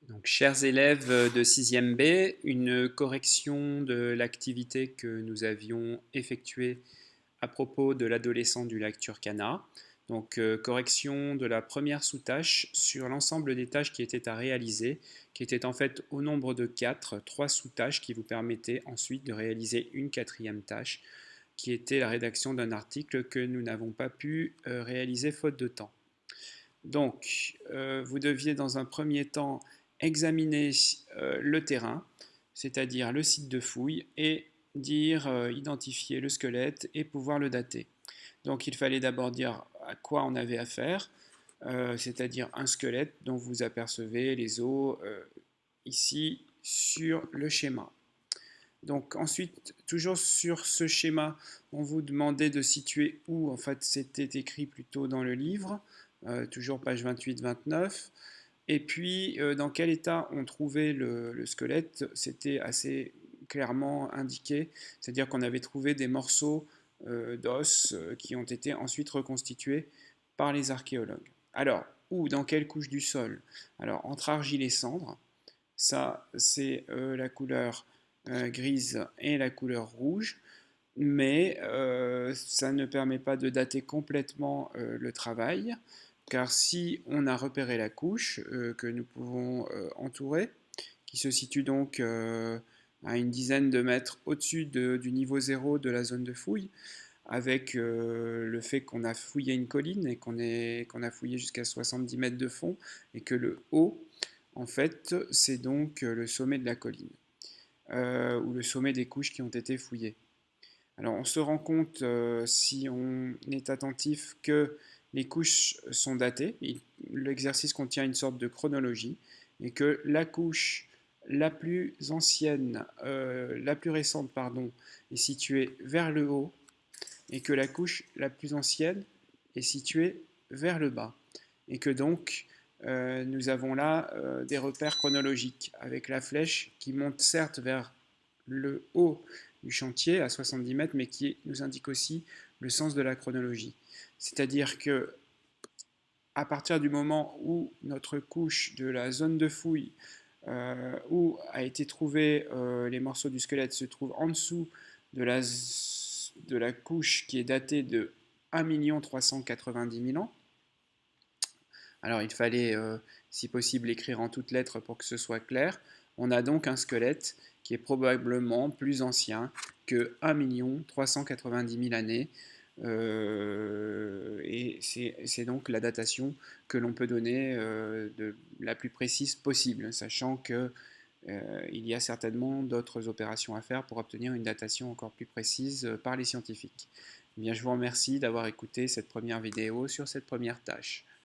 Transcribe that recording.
Donc, chers élèves de 6e B, une correction de l'activité que nous avions effectuée à propos de l'adolescent du lac Turkana. Donc, correction de la première sous-tâche sur l'ensemble des tâches qui étaient à réaliser, qui étaient en fait au nombre de 4, 3 sous-tâches qui vous permettaient ensuite de réaliser une quatrième tâche, qui était la rédaction d'un article que nous n'avons pas pu réaliser faute de temps. Donc, vous deviez dans un premier temps examiner le terrain, c'est-à-dire le site de fouille, et identifier le squelette et pouvoir le dater. Donc, il fallait d'abord dire à quoi on avait affaire, c'est-à-dire un squelette dont vous apercevez les os ici sur le schéma. Donc ensuite, toujours sur ce schéma, on vous demandait de situer où, en fait c'était écrit plutôt dans le livre, toujours page 28-29, et puis dans quel état on trouvait le squelette, c'était assez clairement indiqué, c'est-à-dire qu'on avait trouvé des morceaux d'os qui ont été ensuite reconstitués par les archéologues. Alors, où, dans quelle couche du sol? Alors, entre argile et cendre, ça c'est la couleur grise et la couleur rouge, mais ça ne permet pas de dater complètement le travail, car si on a repéré la couche que nous pouvons entourer, qui se situe donc à une dizaine de mètres au-dessus du niveau zéro de la zone de fouille, avec le fait qu'on a fouillé une colline et qu'on a fouillé jusqu'à 70 mètres de fond, et que le haut, en fait, c'est donc le sommet de la colline ou le sommet des couches qui ont été fouillées. Alors on se rend compte, si on est attentif, que les couches sont datées. L'exercice contient une sorte de chronologie et que la couche la plus ancienne, la plus récente, pardon, est située vers le haut et que la couche la plus ancienne est située vers le bas. Et que donc nous avons là des repères chronologiques avec la flèche qui monte certes vers le haut du chantier à 70 mètres, mais qui nous indique aussi le sens de la chronologie. C'est-à-dire que à partir du moment où notre couche de la zone de fouille où a été trouvé les morceaux du squelette se trouve en dessous de la couche qui est datée de 1 390 000 ans. Alors il fallait, si possible, écrire en toutes lettres pour que ce soit clair. On a donc un squelette qui est probablement plus ancien que 1 390 000 années. Et c'est donc la datation que l'on peut donner de la plus précise possible, sachant que il y a certainement d'autres opérations à faire pour obtenir une datation encore plus précise par les scientifiques. Eh bien, je vous remercie d'avoir écouté cette première vidéo sur cette première tâche.